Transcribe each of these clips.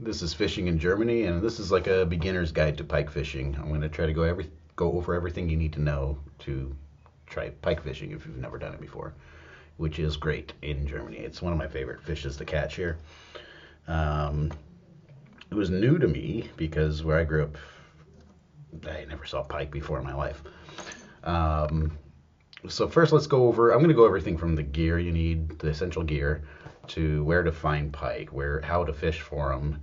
This is fishing in Germany, and this is like a beginner's guide to pike fishing. I'm going to try to go over everything you need to know to try pike fishing if you've never done it before, which is great in Germany. It's one of my favorite fishes to catch here. Um, it was new to me because where I grew up, I never saw pike before in my life. Um, so first, let's go over. I'm going to go over everything from the gear you need, the essential gear, to where to find pike, how to fish for them,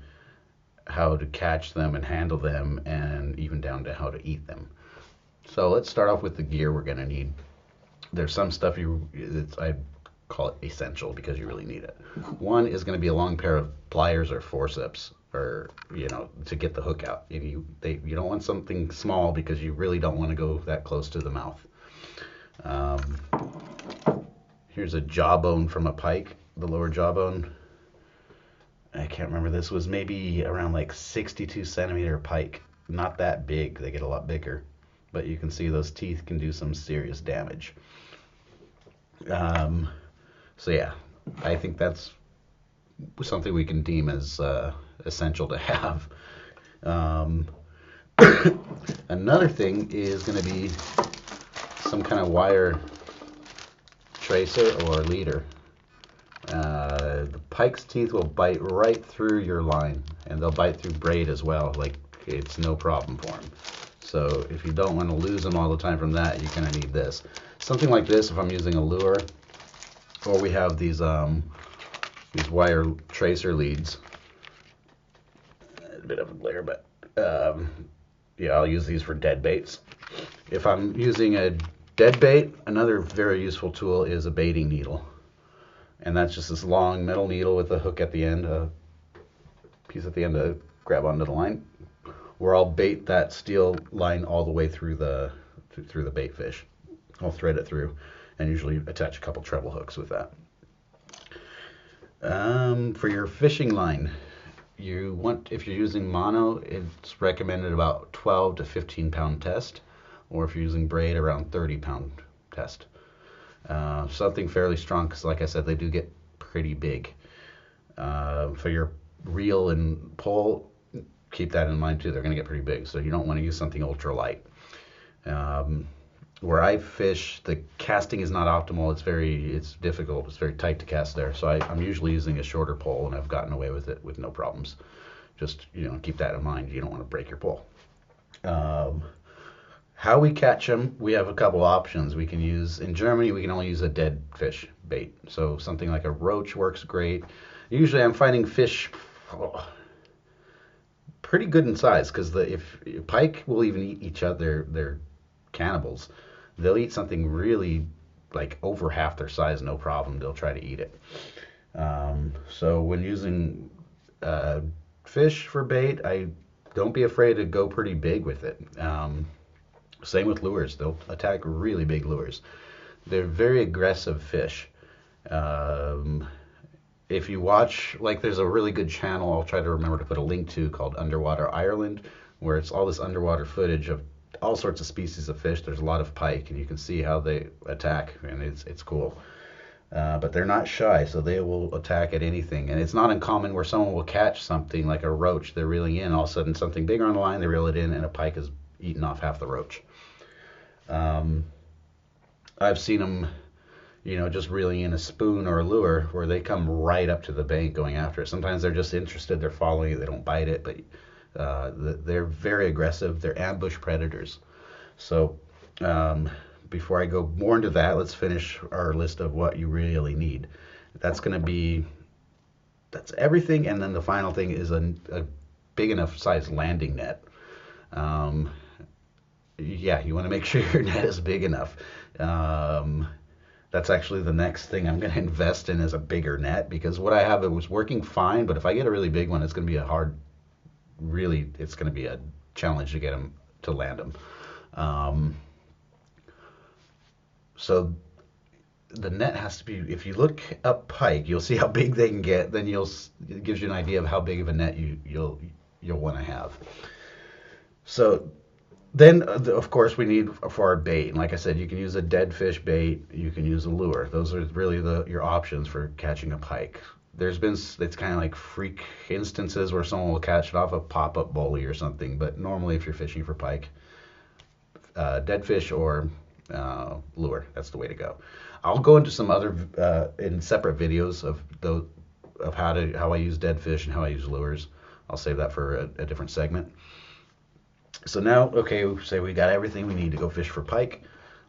how to catch them and handle them, and even down to how to eat them. So let's start off with the gear we're going to need. There's some stuff I call it essential because you really need it. One is going to be a long pair of pliers or forceps, or to get the hook out. You don't want something small because you really don't want to go that close to the mouth. Um, Here's a jawbone from a pike, the lower jawbone. I can't remember. This was maybe around like 62 centimeter pike. Not that big. They get a lot bigger. But you can see those teeth can do some serious damage. So yeah, I think that's something we can deem as essential to have. Um, Another thing is going to be some kind of wire tracer or leader. The pike's teeth will bite right through your line, and they'll bite through braid as well. Like, it's no problem for them. So if you don't want to lose them all the time from that, you're going to need this. Something like this if I'm using a lure, or we have these wire tracer leads. A bit of a glare, but yeah, I'll use these for dead baits. If I'm using a dead bait, another very useful tool is a baiting needle. And that's just this long metal needle with a hook at the end, a piece at the end to grab onto the line, where I'll bait that steel line all the way through the bait fish. I'll thread it through and usually attach a couple treble hooks with that. For your fishing line, if you're using mono, it's recommended about 12 to 15 pound test, or if you're using braid, around 30 pound test. Something fairly strong, because like I said, they do get pretty big. For your reel and pole, keep that in mind too. They're going to get pretty big, so you don't want to use something ultra light. Where I fish, the casting is not optimal. It's difficult. It's very tight to cast there. So I'm usually using a shorter pole, and I've gotten away with it with no problems. Just keep that in mind. You don't want to break your pole. How we catch them, we have a couple options. We can use, in Germany, we can only use a dead fish bait. So something like a roach works great. Usually I'm finding fish pretty good in size, because if pike will even eat each other, they're cannibals. They'll eat something really like over half their size, no problem. They'll try to eat it. So when using fish for bait, don't be afraid to go pretty big with it. Same with lures. They'll attack really big lures. They're very aggressive fish. If you watch, like, there's a really good channel I'll try to remember to put a link to, called Underwater Ireland, where it's all this underwater footage of all sorts of species of fish. There's a lot of pike, and you can see how they attack, and it's cool. But they're not shy, so they will attack at anything. And it's not uncommon where someone will catch something like a roach they're reeling in, all of a sudden something bigger on the line, they reel it in, and a pike is eating off half the roach. I've seen them, just reeling in a spoon or a lure, where they come right up to the bank going after it. Sometimes they're just interested, they're following it, they don't bite it, but they're very aggressive. They're ambush predators. So before I go more into that, let's finish our list of what you really need. That's everything, and then the final thing is a big enough size landing net. Yeah, you want to make sure your net is big enough. That's actually the next thing I'm going to invest in, is a bigger net, because what I have, it was working fine, but if I get a really big one, it's going to be it's going to be a challenge to get them to land them. So the net has to be, if you look up pike, you'll see how big they can get. Then it gives you an idea of how big of a net you'll want to have. So then, of course, we need for our bait. And like I said, you can use a dead fish bait. You can use a lure. Those are really your options for catching a pike. it's kind of like freak instances where someone will catch it off a pop-up bully or something, but normally if you're fishing for pike, dead fish or lure, that's the way to go. I'll go into some other in separate videos of those of how I use dead fish and how I use lures. I'll save that for a different segment. So now, okay, say we got everything we need to go fish for pike.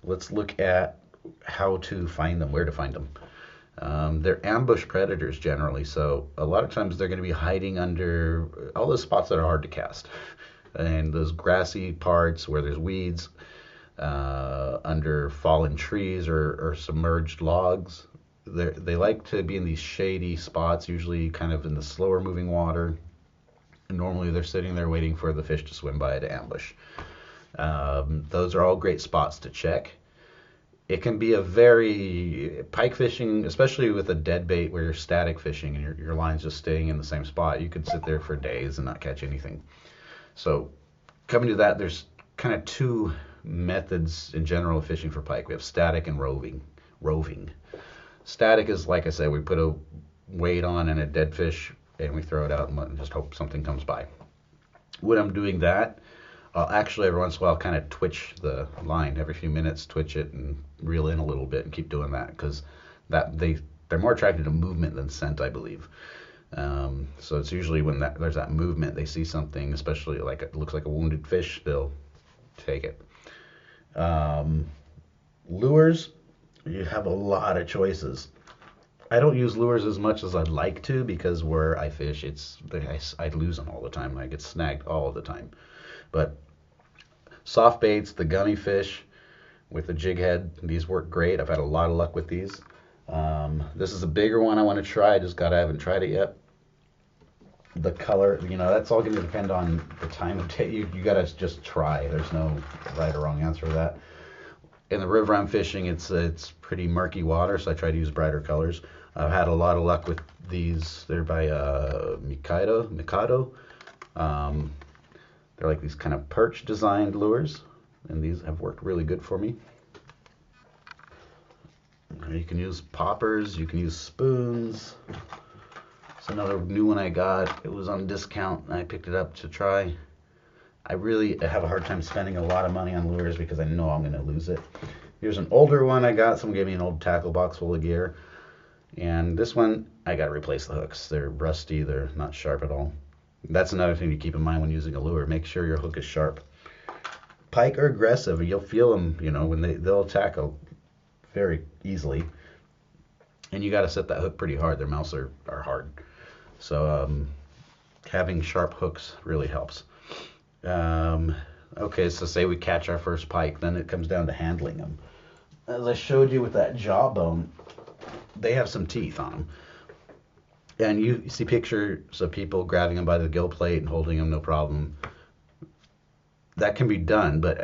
Let's look at how to find them, where to find them. They're ambush predators generally, so a lot of times they're going to be hiding under all those spots that are hard to cast, and those grassy parts where there's weeds, under fallen trees or submerged logs. They like to be in these shady spots, usually kind of in the slower moving water. And normally they're sitting there waiting for the fish to swim by to ambush. Those are all great spots to check. It can be a very pike fishing, especially with a dead bait where you're static fishing and your line's just staying in the same spot. You could sit there for days and not catch anything. So coming to that, there's kind of two methods in general of fishing for pike. We have static and roving. Static is, like I said, we put a weight on and a dead fish and we throw it out and just hope something comes by. When I'm doing that, I'll actually every once in a while kind of twitch the line every few minutes, twitch it and reel in a little bit and keep doing that, because they're more attracted to movement than scent, I believe. So it's usually when there's that movement, they see something, especially like it looks like a wounded fish, they'll take it. Lures, you have a lot of choices. I don't use lures as much as I'd like to, because where I fish, I lose them all the time. I get snagged all the time. But soft baits, the gummy fish with the jig head, these work great. I've had a lot of luck with these. This is a bigger one I want to try. I haven't tried it yet. The color, that's all going to depend on the time of day. You got to just try. There's no right or wrong answer to that. In the river I'm fishing, it's pretty murky water, so I try to use brighter colors. I've had a lot of luck with these. They're by Mikado. They're like these kind of perch designed lures, and these have worked really good for me. You can use poppers, you can use spoons. It's another new one I got. It was on discount and I picked it up to try. I really have a hard time spending a lot of money on lures because I know I'm going to lose it. Here's an older one I got. Someone gave me an old tackle box full of gear. And this one, I got to replace the hooks. They're rusty. They're not sharp at all. That's another thing to keep in mind when using a lure. Make sure your hook is sharp. Pike are aggressive. You'll feel them, when they'll attack very easily. And you got to set that hook pretty hard. Their mouths are hard. So having sharp hooks really helps. Okay, so say we catch our first pike, then it comes down to handling them. As I showed you with that jawbone, they have some teeth on them. And you see pictures of people grabbing them by the gill plate and holding them no problem. That can be done, but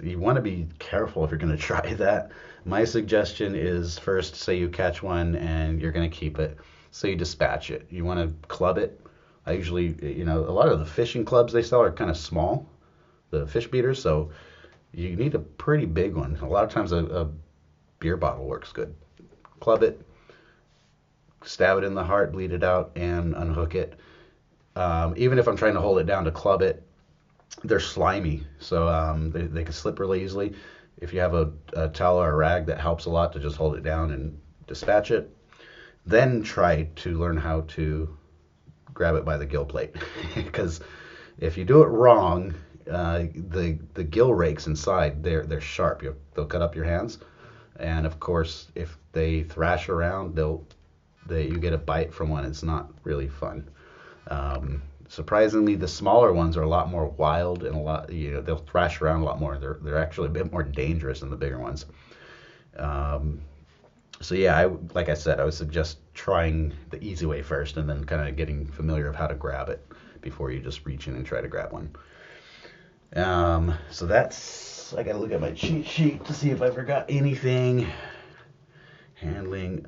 you want to be careful if you're going to try that. My suggestion is first, say you catch one and you're going to keep it, so you dispatch it. You want to club it. I usually, a lot of the fishing clubs they sell are kind of small, the fish beaters, so you need a pretty big one. A lot of times a beer bottle works good. Club it, stab it in the heart, bleed it out, and unhook it. Even if I'm trying to hold it down to club it, they're slimy, so they can slip really easily. If you have a towel or a rag, that helps a lot to just hold it down and dispatch it. Then try to learn how to grab it by the gill plate, because if you do it wrong, the gill rakes inside, they're sharp. They'll cut up your hands, and of course, if they thrash around, you get a bite from one. It's not really fun. Surprisingly, the smaller ones are a lot more wild and they'll thrash around a lot more. They're actually a bit more dangerous than the bigger ones. So yeah, like I said, I would suggest trying the easy way first and then kind of getting familiar of how to grab it before you just reach in and try to grab one. So I gotta look at my cheat sheet to see if I forgot anything. Handling.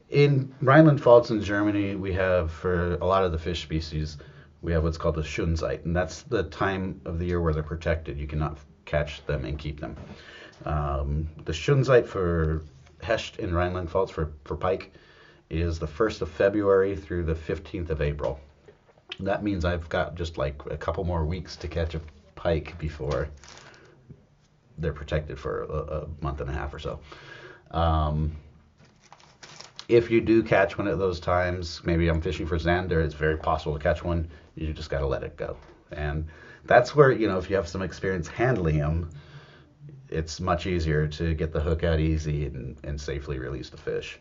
In Rhineland Pfalz in Germany, we have, for a lot of the fish species, we have what's called the Schunzeit, and that's the time of the year where they're protected. You cannot catch them and keep them. The Schunzeit for Hecht in Rhineland Pfalz for pike is the 1st of February through the 15th of April. That means I've got just like a couple more weeks to catch a pike before they're protected for a month and a half or so. If you do catch one at those times, maybe I'm fishing for zander, it's very possible to catch one. You just got to let it go. And that's where, you know, if you have some experience handling them, it's much easier to get the hook out easy and safely release the fish.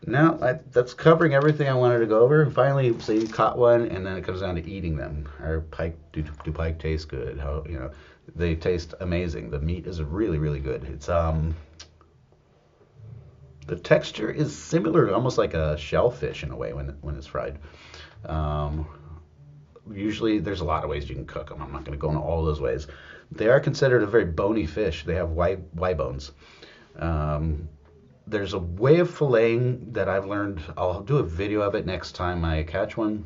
Now that's covering everything I wanted to go over. And finally, say you caught one, and then it comes down to eating them. Are pike, do pike taste good? How, you know, they taste amazing. The meat is really, really good. It's the texture is similar to almost like a shellfish in a way when it's fried. Usually there's a lot of ways you can cook them. I'm not going to go into all those ways. They are considered a very bony fish. They have Y bones. There's a way of filleting that I've learned. I'll do a video of it next time I catch one.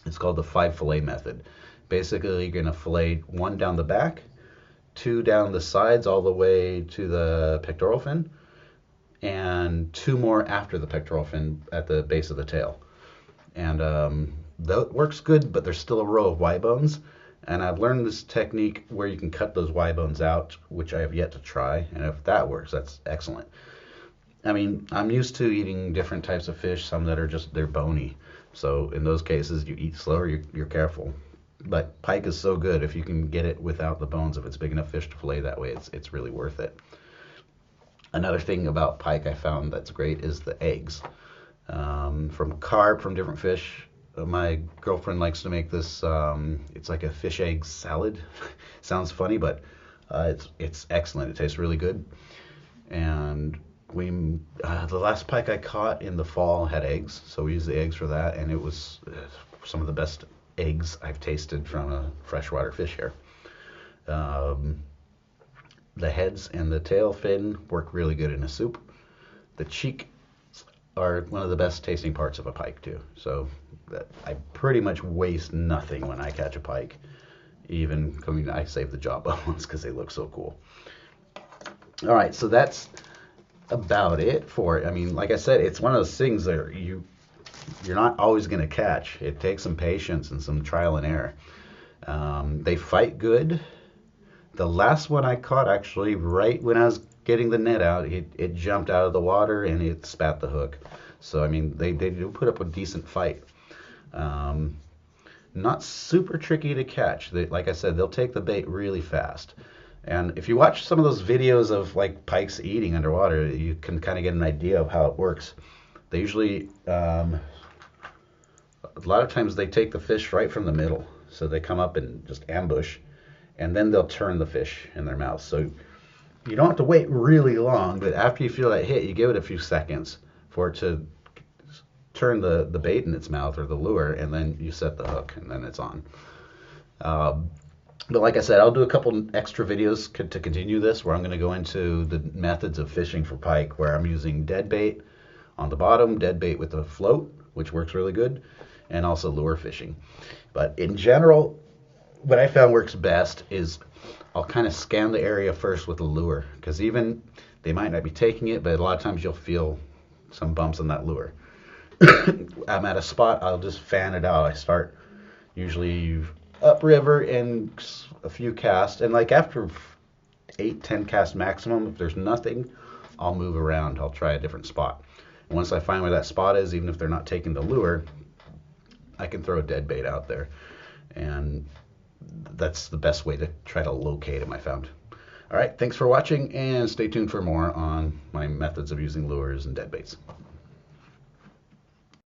It's called the 5 fillet method. Basically, you're going to fillet 1 down the back, 2 down the sides all the way to the pectoral fin, and 2 more after the pectoral fin at the base of the tail. And that works good, but there's still a row of Y bones. And I've learned this technique where you can cut those Y bones out, which I have yet to try. And if that works, that's excellent. I mean, I'm used to eating different types of fish, some that are just, they're bony. So in those cases, you eat slower, you're careful. But pike is so good, if you can get it without the bones, if it's big enough fish to fillet that way, it's really worth it. Another thing about pike I found that's great is the eggs. From carp, from different fish. My girlfriend likes to make this, it's like a fish egg salad. Sounds funny, but it's excellent. It tastes really good. And the last pike I caught in the fall had eggs, so we used the eggs for that, and it was some of the best eggs I've tasted from a freshwater fish here. The heads and the tail fin work really good in a soup. The cheek are one of the best tasting parts of a pike too. So I pretty much waste nothing when I catch a pike. Even I save the jawbones because they look so cool. All right, so that's about it for it. I mean, like I said, it's one of those things that you're not always going to catch. It takes some patience and some trial and error. They fight good. The last one I caught, actually, right when I was getting the net out, it jumped out of the water and it spat the hook. So, I mean, they do put up a decent fight. Not super tricky to catch. Like I said, they'll take the bait really fast. And if you watch some of those videos of like pikes eating underwater, you can kind of get an idea of how it works. They usually, a lot of times they take the fish right from the middle. So they come up and just ambush, and then they'll turn the fish in their mouth. So you don't have to wait really long, but after you feel that hit, you give it a few seconds for it to turn the bait in its mouth or the lure, and then you set the hook, and then it's on. But like I said, I'll do a couple extra videos to continue this, where I'm going to go into the methods of fishing for pike, where I'm using dead bait on the bottom, dead bait with a float, which works really good, and also lure fishing. But in general, what I found works best is I'll kind of scan the area first with a lure, because even they might not be taking it, but a lot of times you'll feel some bumps on that lure. I'm at a spot, I'll just fan it out. I start usually upriver and a few casts, and like after 8-10 casts maximum, if there's nothing, I'll move around. I'll try a different spot. And once I find where that spot is, even if they're not taking the lure, I can throw a dead bait out there, and that's the best way to try to locate them, I found. All right, thanks for watching, and stay tuned for more on my methods of using lures and dead baits.